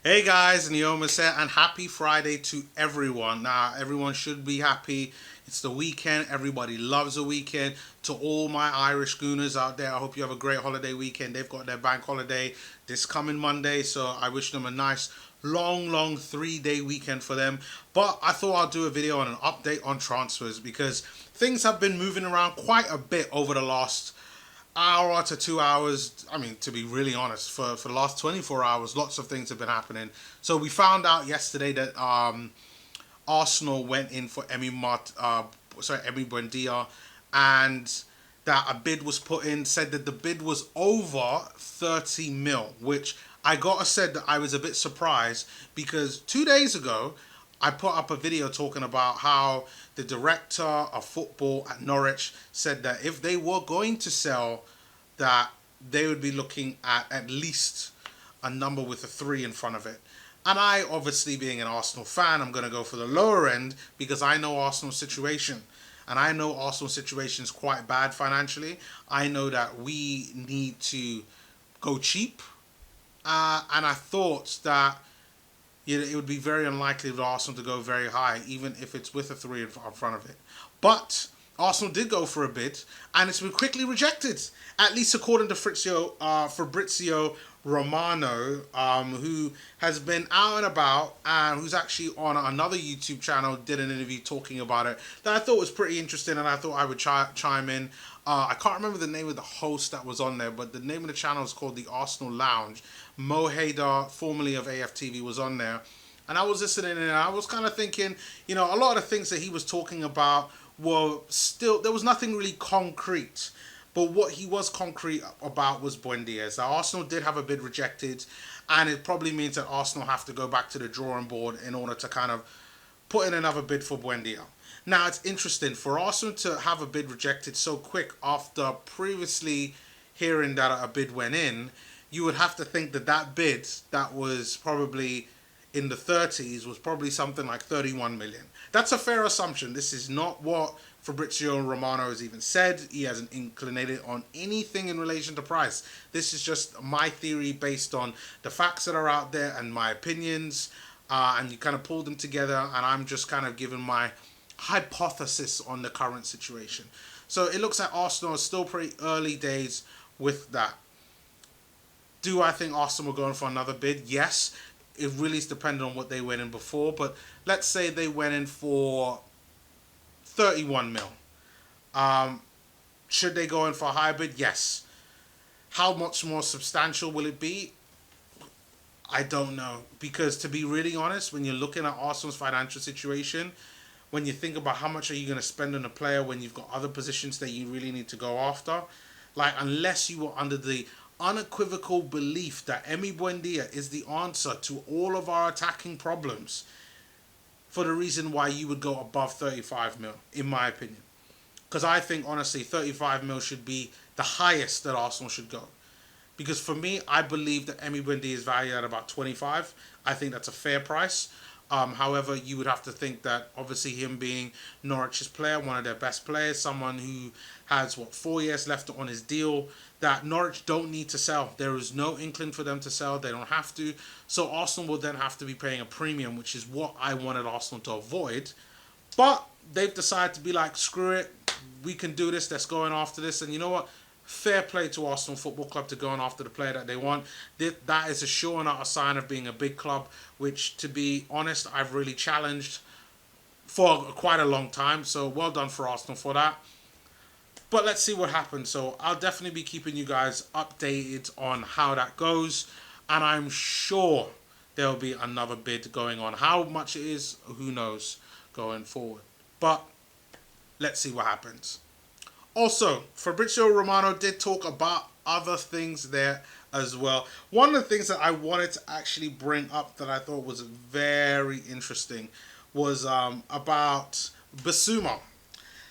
Hey guys, Neomis here, and happy Friday to everyone. Now, everyone should be happy. It's the weekend. Everybody loves a weekend. To all my Irish gooners out there, I hope you have a great holiday weekend. They've got their bank holiday this coming Monday, so I wish them a nice, long 3-day weekend for them. But I thought I'll do a video on an update on transfers because things have been moving around quite a bit over the last hour to 2 hours. I mean, to be really honest, for the last 24 hours, lots of things have been happening. So we found out yesterday that Arsenal went in for Emi Buendia, and that a bid was put in. Said that the bid was over 30 mil, which I gotta said that I was a bit surprised because 2 days ago I put up a video talking about how the director of football at Norwich said that if they were going to sell, that they would be looking at least a number with a 3 in front of it. And I, obviously being an Arsenal fan, I'm going to go for the lower end because I know Arsenal's situation. And I know Arsenal's situation is quite bad financially. I know that we need to go cheap. And I thought that it would be very unlikely for Arsenal to go very high, even if it's with a 3 in front of it. But Arsenal did go for a bid, and it's been quickly rejected, at least according to Fabrizio Romano, who has been out and about, and who's actually on another YouTube channel, did an interview talking about it, that I thought was pretty interesting, and I thought I would chime in. I can't remember the name of the host that was on there, but the name of the channel is called the Arsenal Lounge. Mo Haydar, formerly of AFTV, was on there. And I was listening and I was kind of thinking, a lot of the things that he was talking about were still, there was nothing really concrete. But what he was concrete about was Buendia. So Arsenal did have a bid rejected, and it probably means that Arsenal have to go back to the drawing board in order to kind of put in another bid for Buendia. Now, it's interesting for Arsenal to have a bid rejected so quick after previously hearing that a bid went in. You would have to think that that bid that was probably in the 30s was probably something like 31 million. That's a fair assumption. This is not what Fabrizio Romano has even said. He hasn't inclinated on anything in relation to price. This is just my theory based on the facts that are out there and my opinions. And you kind of pull them together, and I'm just kind of giving my hypothesis on the current situation. So it looks like Arsenal is still pretty early days with that. Do I think Arsenal will go in for another bid? Yes. It really is dependent on what they went in before. But let's say they went in for 31 mil. Should they go in for a higher bid? Yes. How much more substantial will it be? I don't know. Because to be really honest, when you're looking at Arsenal's financial situation, when you think about how much are you going to spend on a player when you've got other positions that you really need to go after, like unless you were under the unequivocal belief that Emi Buendia is the answer to all of our attacking problems, for the reason why you would go above 35 mil, in my opinion. Because I think, honestly, 35 mil should be the highest that Arsenal should go. Because for me, I believe that Emi Buendia is valued at about 25. I think that's a fair price. However, you would have to think that obviously him being Norwich's player, one of their best players, someone who has, 4 years left on his deal, that Norwich don't need to sell. There is no inkling for them to sell. They don't have to. So Arsenal will then have to be paying a premium, which is what I wanted Arsenal to avoid. But they've decided to be like, screw it. We can do this. Let's go in after this. And you know what? Fair play to Arsenal Football Club to go on after the player that they want. That is a sure and a sign of being a big club, which, to be honest, I've really challenged for quite a long time. So well done for Arsenal for that. But let's see what happens. So I'll definitely be keeping you guys updated on how that goes. And I'm sure there'll be another bid going on. How much it is, who knows, going forward. But let's see what happens. Also, Fabrizio Romano did talk about other things there as well. One of the things that I wanted to actually bring up that I thought was very interesting was about Bissouma.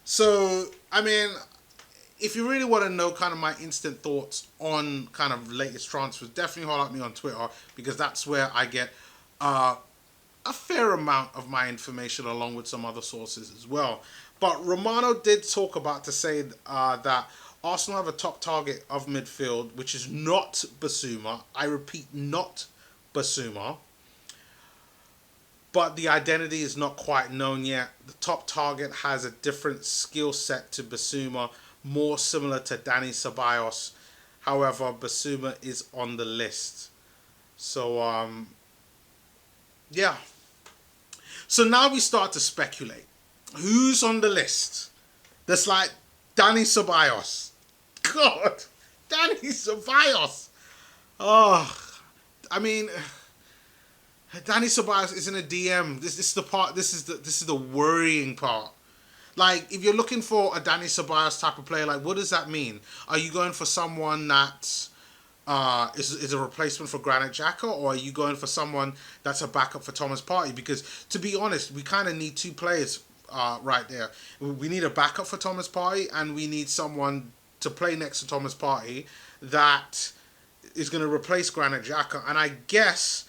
So, I mean, if you really want to know kind of my instant thoughts on kind of latest transfers, definitely holler at me on Twitter, because that's where I get a fair amount of my information along with some other sources as well. But Romano did talk about to say that Arsenal have a top target of midfield, which is not Bissouma. I repeat, not Bissouma. but the identity is not quite known yet. The top target has a different skill set to Bissouma, more similar to Dani Ceballos. However, Bissouma is on the list. So, yeah. So now we start to speculate. Who's on the list? That's like Dani Ceballos. God, Dani Ceballos. Oh, I mean, Dani Ceballos isn't a DM. This is the part. This is the worrying part. Like, if you're looking for a Dani Ceballos type of player, like, what does that mean? Are you going for someone that is a replacement for Granit Xhaka, or are you going for someone that's a backup for Thomas Partey? Because, to be honest, we kind of need two players right there. We need a backup for Thomas Partey, and we need someone to play next to Thomas Partey that is going to replace Granit Xhaka. And I guess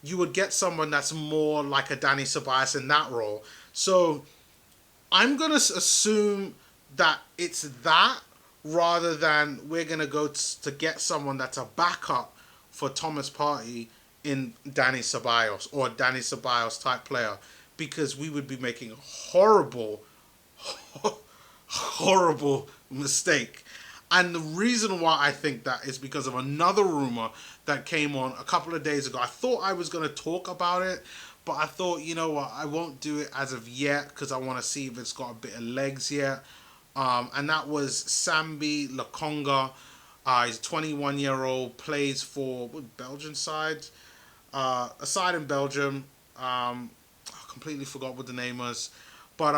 you would get someone that's more like a Dani Ceballos in that role. So I'm going to assume that it's that, rather than we're going to go to get someone that's a backup for Thomas Partey in Dani Ceballos, or a Dani Ceballos type player, because we would be making a horrible, horrible mistake. And the reason why I think that is because of another rumor that came on a couple of days ago. I thought I was going to talk about it, but I thought, you know what, I won't do it as of yet because I want to see if it's got a bit of legs yet. And that was Sambi Lokonga. He's a 21-year-old, plays for Belgian side, a side in Belgium. I completely forgot what the name was, but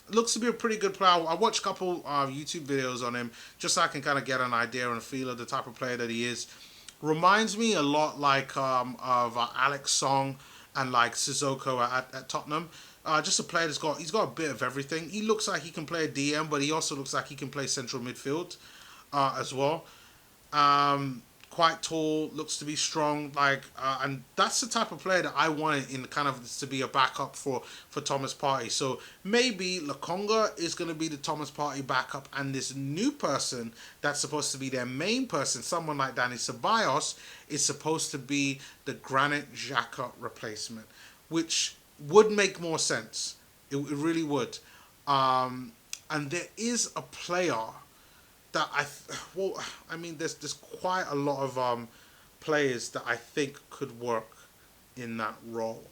looks to be a pretty good player. I watched a couple YouTube videos on him just so I can kind of get an idea and a feel of the type of player that he is. Reminds me a lot like of Alex Song and like Sissoko at Tottenham. Just a player that's he's got a bit of everything. He looks like he can play a DM, but he also looks like he can play central midfield as well. Quite tall, looks to be strong, and that's the type of player that I wanted in kind of to be a backup for Thomas Partey. So maybe Lokonga is going to be the Thomas Partey backup, and this new person that's supposed to be their main person, someone like Dani Ceballos, is supposed to be the Granit Xhaka replacement, which would make more sense. It really would. And there is a player that there's quite a lot of players that I think could work in that role.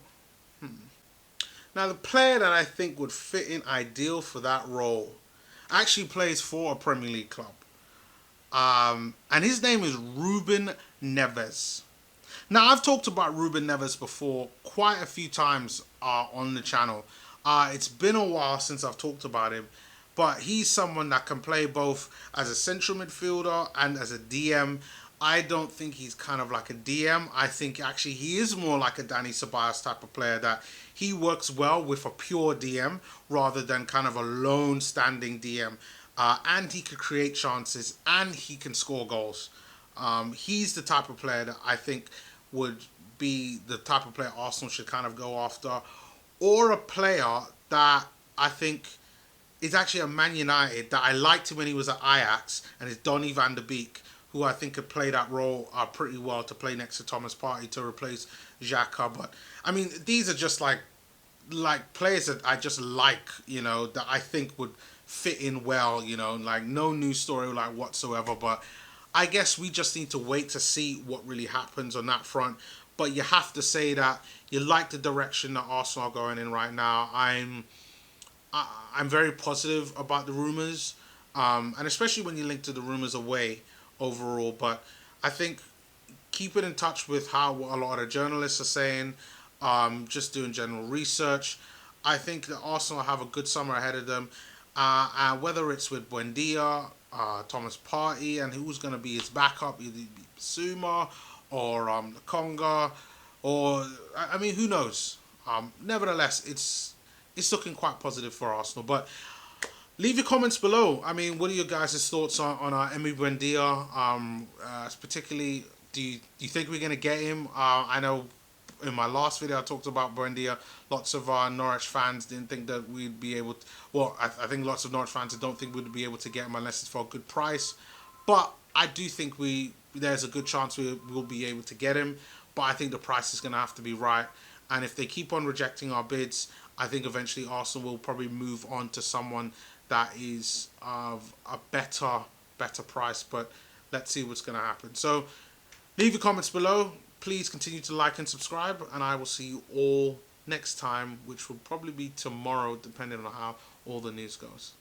Now, the player that I think would fit in ideal for that role actually plays for a Premier League club. And his name is Ruben Neves. Now, I've talked about Ruben Neves before quite a few times on the channel. It's been a while since I've talked about him, but he's someone that can play both as a central midfielder and as a DM. I don't think he's kind of like a DM. I think actually he is more like a Dani Ceballos type of player, that he works well with a pure DM rather than kind of a lone standing DM. And he could create chances and he can score goals. He's the type of player that I think would be the type of player Arsenal should kind of go after, or a player that I think is actually a Man United that I liked him when he was at Ajax, and it's Donny van der Beek, who I think could play that role pretty well to play next to Thomas Partey to replace Xhaka. But I mean, these are just like players that I just like, that I think would fit in well, like no news story like whatsoever. But I guess we just need to wait to see what really happens on that front. But you have to say that you like the direction that Arsenal are going in right now. I'm very positive about the rumours, and especially when you link to the rumours away overall. But I think keep it in touch with how a lot of the journalists are saying, just doing general research. I think that Arsenal have a good summer ahead of them, and whether it's with Buendia, Thomas Partey, and who's going to be his backup, either Bissouma or Lokonga, or I mean, who knows? Nevertheless, it's looking quite positive for Arsenal. But leave your comments below. I mean, what are your guys' thoughts on Emi Buendia? Particularly, do you think we're going to get him? I know in my last video I talked about Buendia. Lots of Norwich fans didn't think that we'd be able to... Well, I think lots of Norwich fans don't think we'd be able to get him unless it's for a good price. But I do think there's a good chance we will be able to get him. But I think the price is going to have to be right. And if they keep on rejecting our bids, I think eventually Arsenal will probably move on to someone that is of a better price. But let's see what's going to happen. So leave your comments below. Please continue to like and subscribe, and I will see you all next time, which will probably be tomorrow, depending on how all the news goes.